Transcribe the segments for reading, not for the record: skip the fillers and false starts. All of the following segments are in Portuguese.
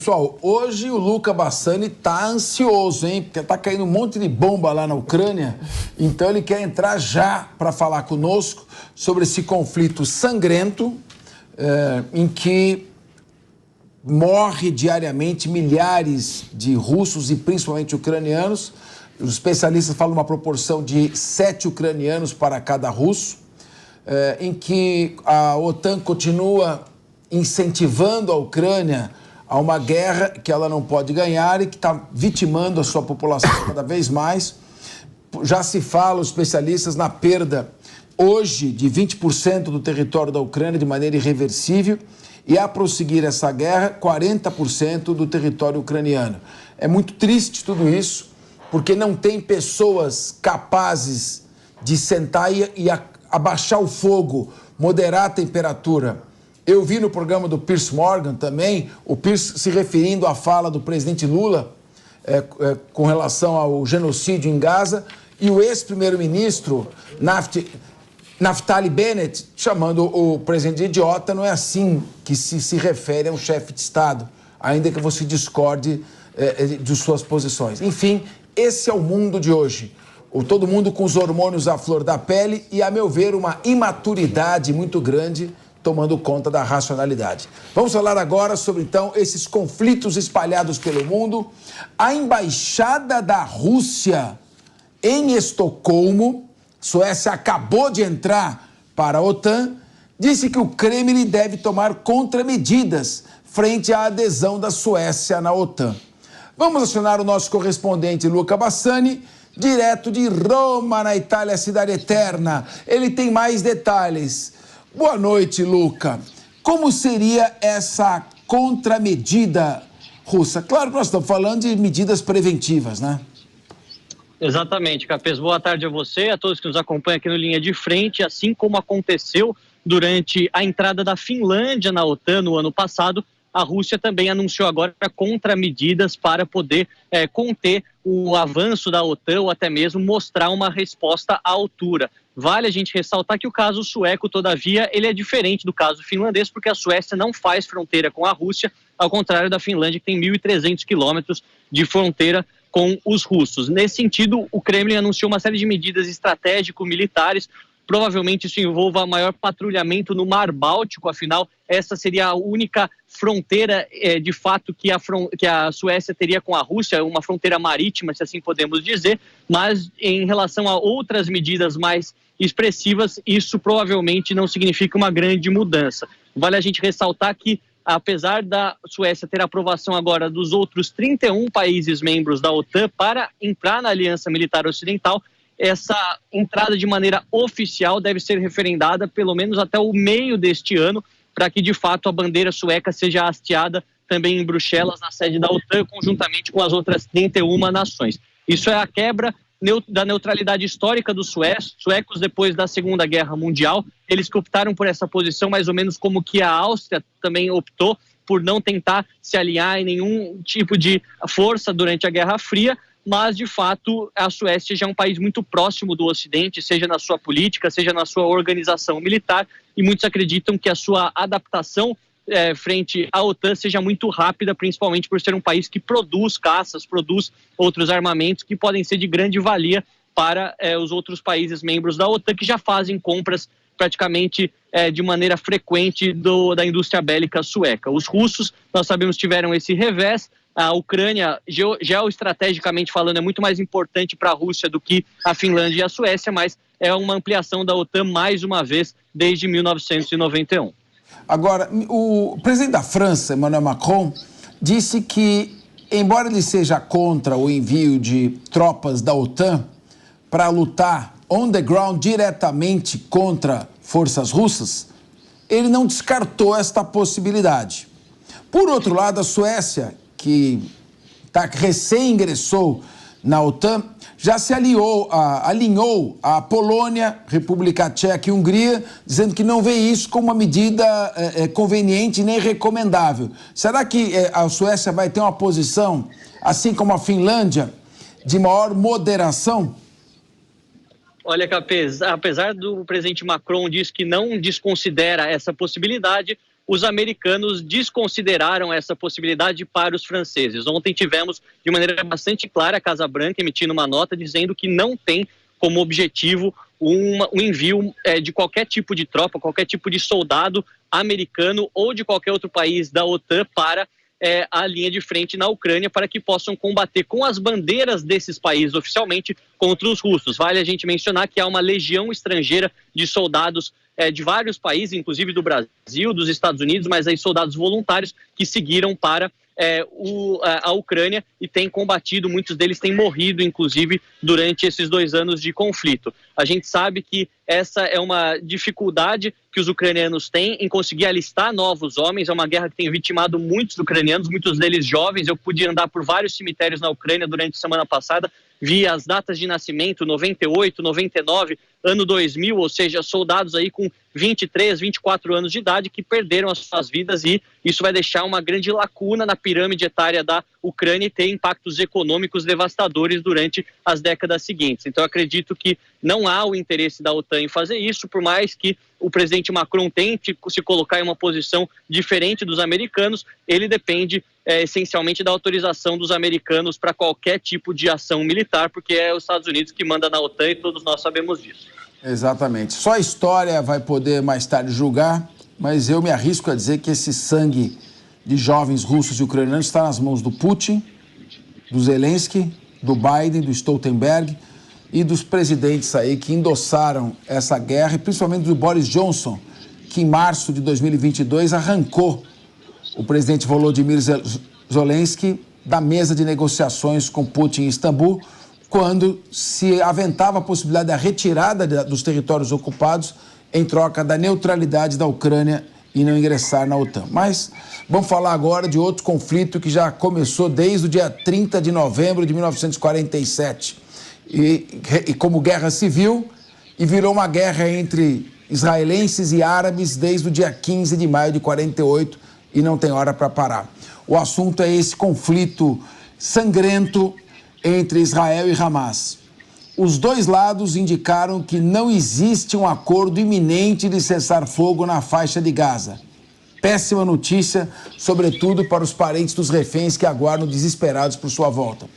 Pessoal, hoje o Luca Bassani tá ansioso, hein? Porque tá caindo um monte de bomba lá na Ucrânia. Então ele quer entrar já para falar conosco sobre esse conflito sangrento em que morre diariamente milhares de russos e principalmente ucranianos. Os especialistas falam uma proporção de 7 ucranianos para cada russo, em que a OTAN continua incentivando a Ucrânia a uma guerra que ela não pode ganhar e que está vitimando a sua população cada vez mais. Já se fala, os especialistas, na perda hoje de 20% do território da Ucrânia de maneira irreversível e, a prosseguir essa guerra, 40% do território ucraniano. É muito triste tudo isso, porque não tem pessoas capazes de sentar e abaixar o fogo, moderar a temperatura. Eu vi no programa do Piers Morgan também, o Piers se referindo à fala do presidente Lula com relação ao genocídio em Gaza, e o ex-primeiro-ministro Naftali Bennett chamando o presidente de idiota. Não é assim que se refere a um chefe de Estado, ainda que você discorde de suas posições. Enfim, esse é o mundo de hoje. Todo mundo com os hormônios à flor da pele e, a meu ver, uma imaturidade muito grande tomando conta da racionalidade. Vamos falar agora sobre, então, esses conflitos espalhados pelo mundo. A embaixada da Rússia em Estocolmo, Suécia acabou de entrar para a OTAN, disse que o Kremlin deve tomar contramedidas frente à adesão da Suécia na OTAN. Vamos acionar o nosso correspondente Luca Bassani, direto de Roma, na Itália, cidade eterna. Ele tem mais detalhes. Boa noite, Luca. Como seria essa contramedida russa? Claro que nós estamos falando de medidas preventivas, né? Exatamente, Capês. Boa tarde a você, a todos que nos acompanham aqui no Linha de Frente. Assim como aconteceu durante a entrada da Finlândia na OTAN no ano passado, a Rússia também anunciou agora contramedidas para poder conter o avanço da OTAN ou até mesmo mostrar uma resposta à altura. Vale a gente ressaltar que o caso sueco, todavia, ele é diferente do caso finlandês, porque a Suécia não faz fronteira com a Rússia, ao contrário da Finlândia, que tem 1.300 quilômetros de fronteira com os russos. Nesse sentido, o Kremlin anunciou uma série de medidas estratégico-militares. Provavelmente isso envolva maior patrulhamento no Mar Báltico, afinal, essa seria a única fronteira, de fato, que a Suécia teria com a Rússia, uma fronteira marítima, se assim podemos dizer, mas em relação a outras medidas mais expressivas, isso provavelmente não significa uma grande mudança. Vale a gente ressaltar que, apesar da Suécia ter aprovação agora dos outros 31 países membros da OTAN para entrar na Aliança Militar Ocidental, essa entrada de maneira oficial deve ser referendada pelo menos até o meio deste ano, para que de fato a bandeira sueca seja hasteada também em Bruxelas, na sede da OTAN, conjuntamente com as outras 31 nações. Isso é a quebra da neutralidade histórica dos suecos depois da Segunda Guerra Mundial. Eles que optaram por essa posição, mais ou menos como que a Áustria também optou por não tentar se alinhar em nenhum tipo de força durante a Guerra Fria, mas, de fato, a Suécia já é um país muito próximo do Ocidente, seja na sua política, seja na sua organização militar, e muitos acreditam que a sua adaptação frente à OTAN seja muito rápida, principalmente por ser um país que produz caças, produz outros armamentos que podem ser de grande valia para os outros países membros da OTAN, que já fazem compras praticamente de maneira frequente da indústria bélica sueca. Os russos, nós sabemos, tiveram esse revés. A Ucrânia, geoestrategicamente falando, é muito mais importante para a Rússia do que a Finlândia e a Suécia, mas é uma ampliação da OTAN mais uma vez desde 1991. Agora, o presidente da França, Emmanuel Macron, disse que, embora ele seja contra o envio de tropas da OTAN para lutar on the ground diretamente contra forças russas, ele não descartou esta possibilidade. Por outro lado, a Suécia, que recém-ingressou na OTAN, já se alinhou à Polônia, República Tcheca e Hungria, dizendo que não vê isso como uma medida conveniente nem recomendável. Será que a Suécia vai ter uma posição, assim como a Finlândia, de maior moderação? Olha, Capês, apesar do presidente Macron dizer que não desconsidera essa possibilidade, os americanos desconsideraram essa possibilidade para os franceses. Ontem tivemos, de maneira bastante clara, a Casa Branca emitindo uma nota dizendo que não tem como objetivo o envio de qualquer tipo de tropa, qualquer tipo de soldado americano ou de qualquer outro país da OTAN para a linha de frente na Ucrânia, para que possam combater com as bandeiras desses países oficialmente contra os russos. Vale a gente mencionar que há uma legião estrangeira de soldados de vários países, inclusive do Brasil, dos Estados Unidos, mas aí soldados voluntários que seguiram para a Ucrânia e têm combatido, muitos deles têm morrido, inclusive, durante esses 2 anos de conflito. A gente sabe que essa é uma dificuldade que os ucranianos têm em conseguir alistar novos homens. É uma guerra que tem vitimado muitos ucranianos, muitos deles jovens. Eu pude andar por vários cemitérios na Ucrânia durante a semana passada, vi as datas de nascimento, 98, 99, ano 2000, ou seja, soldados aí com 23, 24 anos de idade que perderam as suas vidas, e isso vai deixar uma grande lacuna na pirâmide etária da Ucrânia e ter impactos econômicos devastadores durante as décadas seguintes. Então, eu acredito que não há o interesse da OTAN em fazer isso, por mais que o presidente Macron tente se colocar em uma posição diferente dos americanos. Ele depende essencialmente da autorização dos americanos para qualquer tipo de ação militar, porque é os Estados Unidos que manda na OTAN e todos nós sabemos disso. Exatamente. Só a história vai poder mais tarde julgar, mas eu me arrisco a dizer que esse sangue de jovens russos e ucranianos está nas mãos do Putin, do Zelensky, do Biden, do Stoltenberg e dos presidentes aí que endossaram essa guerra, e principalmente do Boris Johnson, que em março de 2022 arrancou o presidente Volodymyr Zelensky da mesa de negociações com Putin em Istambul, quando se aventava a possibilidade da retirada dos territórios ocupados em troca da neutralidade da Ucrânia e não ingressar na OTAN. Mas vamos falar agora de outro conflito que já começou desde o dia 30 de novembro de 1947. E como guerra civil, e virou uma guerra entre israelenses e árabes desde o dia 15 de maio de 48, e não tem hora para parar. O assunto é esse conflito sangrento entre Israel e Hamas. Os dois lados indicaram que não existe um acordo iminente de cessar-fogo na faixa de Gaza. Péssima notícia, sobretudo para os parentes dos reféns que aguardam desesperados por sua volta.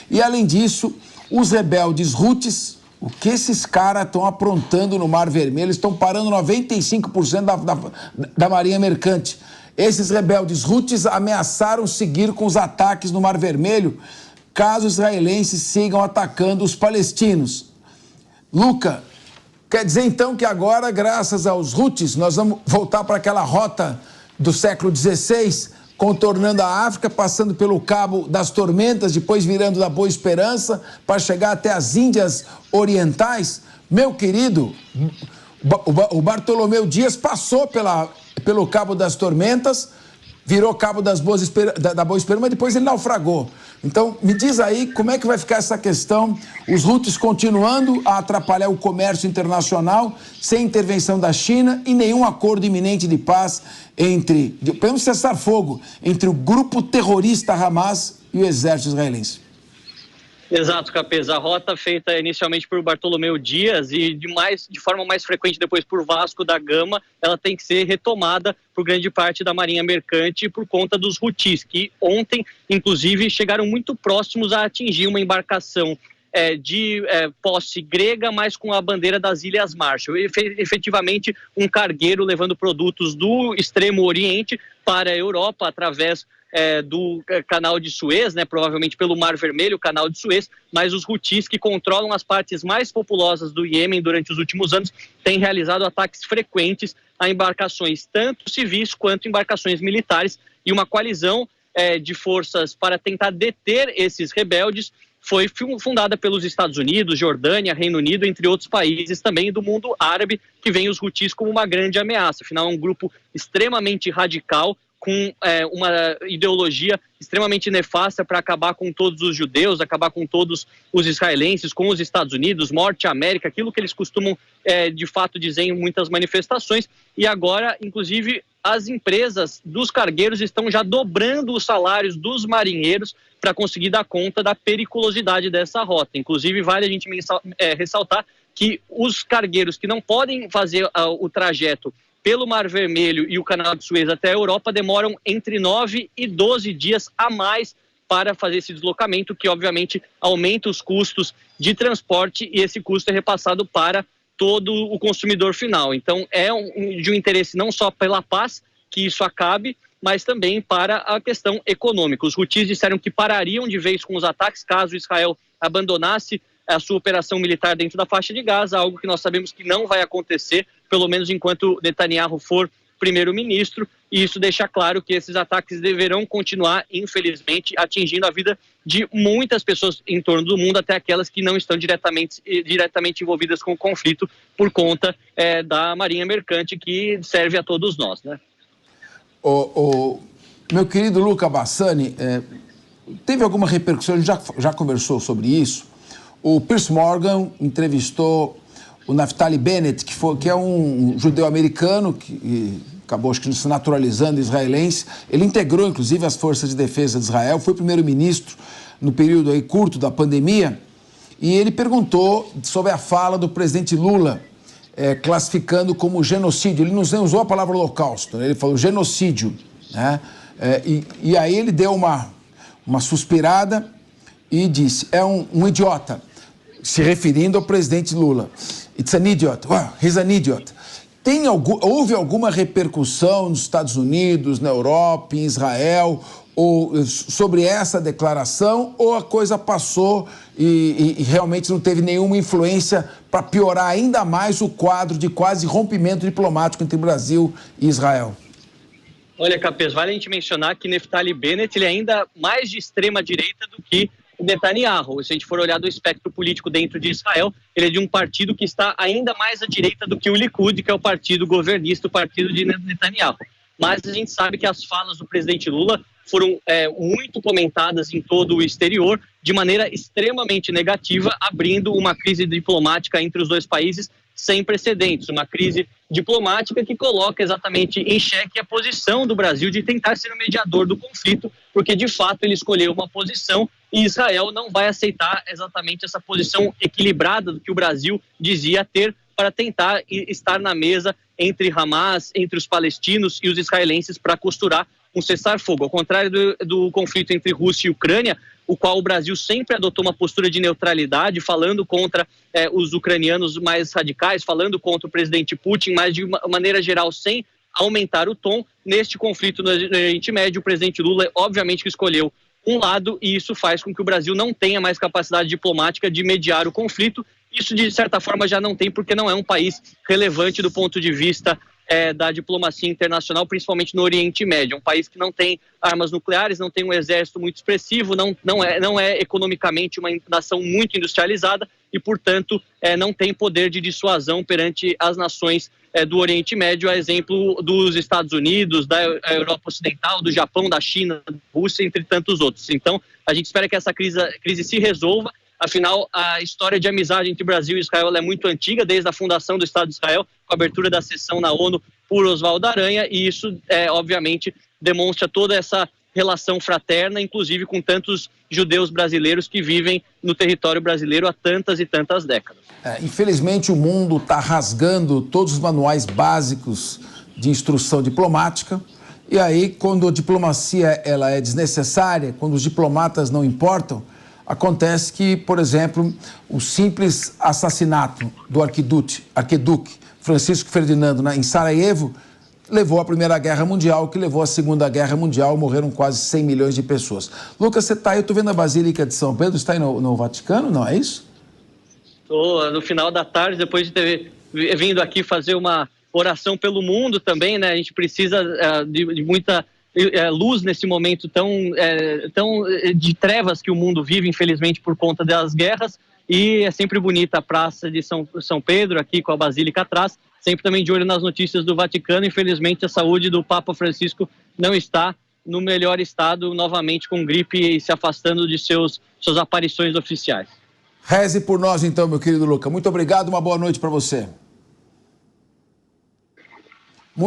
E, além disso, os rebeldes Houthis, o que esses caras estão aprontando no Mar Vermelho, estão parando 95% da marinha mercante. Esses rebeldes Houthis ameaçaram seguir com os ataques no Mar Vermelho caso os israelenses sigam atacando os palestinos. Luca, quer dizer então que agora, graças aos Houthis, nós vamos voltar para aquela rota do século XVI, contornando a África, passando pelo Cabo das Tormentas, depois virando da Boa Esperança, para chegar até as Índias Orientais? Meu querido, o Bartolomeu Dias passou pelo Cabo das Tormentas, virou Cabo da Boa Esperança, mas depois ele naufragou. Então, me diz aí como é que vai ficar essa questão, os Houthis continuando a atrapalhar o comércio internacional, sem intervenção da China e nenhum acordo iminente de paz pelo menos cessar fogo, entre o grupo terrorista Hamas e o exército israelense. Exato, Capês. A rota feita inicialmente por Bartolomeu Dias e de forma mais frequente depois por Vasco da Gama, ela tem que ser retomada por grande parte da Marinha Mercante por conta dos Houthis, que ontem, inclusive, chegaram muito próximos a atingir uma embarcação de posse grega, mas com a bandeira das Ilhas Marshall. Efetivamente, um cargueiro levando produtos do Extremo Oriente para a Europa através do canal de Suez, provavelmente pelo Mar Vermelho, o canal de Suez, mas os Houthis, que controlam as partes mais populosas do Iêmen durante os últimos anos, têm realizado ataques frequentes a embarcações, tanto civis quanto embarcações militares, e uma coalizão de forças para tentar deter esses rebeldes foi fundada pelos Estados Unidos, Jordânia, Reino Unido, entre outros países também do mundo árabe, que veem os Houthis como uma grande ameaça. Afinal, é um grupo extremamente radical, com uma ideologia extremamente nefasta para acabar com todos os judeus, acabar com todos os israelenses, com os Estados Unidos, morte à América, aquilo que eles costumam de fato dizer em muitas manifestações. E agora, inclusive, as empresas dos cargueiros estão já dobrando os salários dos marinheiros para conseguir dar conta da periculosidade dessa rota. Inclusive, vale a gente ressaltar que os cargueiros que não podem fazer o trajeto pelo Mar Vermelho e o Canal de Suez até a Europa demoram entre 9 e 12 dias a mais para fazer esse deslocamento, que obviamente aumenta os custos de transporte e esse custo é repassado para todo o consumidor final. Então é de um interesse não só pela paz que isso acabe, mas também para a questão econômica. Os Houthis disseram que parariam de vez com os ataques caso Israel abandonasse a sua operação militar dentro da faixa de Gaza, algo que nós sabemos que não vai acontecer, pelo menos enquanto Netanyahu for primeiro-ministro, e isso deixa claro que esses ataques deverão continuar, infelizmente, atingindo a vida de muitas pessoas em torno do mundo, até aquelas que não estão diretamente envolvidas com o conflito por conta da Marinha Mercante, que serve a todos nós, né? Meu querido Luca Bassani, teve alguma repercussão, a gente já conversou sobre isso. O Piers Morgan entrevistou o Naftali Bennett, que é um judeu americano que acabou, acho que, se naturalizando israelense. Ele integrou, inclusive, as forças de defesa de Israel, foi primeiro-ministro no período aí curto da pandemia, e ele perguntou sobre a fala do presidente Lula, classificando como genocídio. Ele não usou a palavra holocausto, né? Ele falou genocídio, né? E aí ele deu uma suspirada e disse, é um idiota, se referindo ao presidente Lula. It's an idiot. Well, he's an idiot. Houve alguma repercussão nos Estados Unidos, na Europa, em Israel, sobre essa declaração, ou a coisa passou e realmente não teve nenhuma influência para piorar ainda mais o quadro de quase rompimento diplomático entre Brasil e Israel? Olha, Capês, vale a gente mencionar que Naftali Bennett ele é ainda mais de extrema-direita do que Netanyahu. Se a gente for olhar do espectro político dentro de Israel, ele é de um partido que está ainda mais à direita do que o Likud, que é o partido governista, o partido de Netanyahu. Mas a gente sabe que as falas do presidente Lula foram muito comentadas em todo o exterior, de maneira extremamente negativa, abrindo uma crise diplomática entre os dois países sem precedentes, uma crise diplomática que coloca exatamente em xeque a posição do Brasil de tentar ser o mediador do conflito, porque de fato ele escolheu uma posição e Israel não vai aceitar exatamente essa posição equilibrada do que o Brasil dizia ter para tentar estar na mesa entre Hamas, entre os palestinos e os israelenses para costurar um cessar-fogo. Ao contrário do conflito entre Rússia e Ucrânia, o qual o Brasil sempre adotou uma postura de neutralidade, falando contra os ucranianos mais radicais, falando contra o presidente Putin, mas de uma maneira geral sem aumentar o tom. Neste conflito no Oriente Médio, o presidente Lula obviamente que escolheu um lado e isso faz com que o Brasil não tenha mais capacidade diplomática de mediar o conflito. Isso, de certa forma, já não tem, porque não é um país relevante do ponto de vista da diplomacia internacional, principalmente no Oriente Médio. É um país que não tem armas nucleares, não tem um exército muito expressivo, não é economicamente uma nação muito industrializada e, portanto, não tem poder de dissuasão perante as nações do Oriente Médio, a exemplo dos Estados Unidos, da Europa Ocidental, do Japão, da China, da Rússia, entre tantos outros. Então, a gente espera que essa crise se resolva. Afinal, a história de amizade entre Brasil e Israel é muito antiga, desde a fundação do Estado de Israel, com a abertura da sessão na ONU por Oswaldo Aranha, e isso, obviamente, demonstra toda essa relação fraterna, inclusive com tantos judeus brasileiros que vivem no território brasileiro há tantas e tantas décadas. Infelizmente, o mundo está rasgando todos os manuais básicos de instrução diplomática, e aí, quando a diplomacia ela é desnecessária, quando os diplomatas não importam, acontece que, por exemplo, o simples assassinato do arquiduque Francisco Ferdinando em Sarajevo levou à Primeira Guerra Mundial, que levou à Segunda Guerra Mundial, morreram quase 100 milhões de pessoas. Lucas, você está aí, eu estou vendo a Basílica de São Pedro, está aí no Vaticano, não é isso? Estou no final da tarde, depois de ter vindo aqui fazer uma oração pelo mundo também, né? A gente precisa de muita luz nesse momento tão de trevas que o mundo vive, infelizmente, por conta das guerras, e é sempre bonita a Praça de São Pedro, aqui com a Basílica atrás, sempre também de olho nas notícias do Vaticano. Infelizmente, a saúde do Papa Francisco não está no melhor estado, novamente com gripe e se afastando de suas aparições oficiais. Reze por nós então, meu querido Luca. Muito obrigado, uma boa noite para você.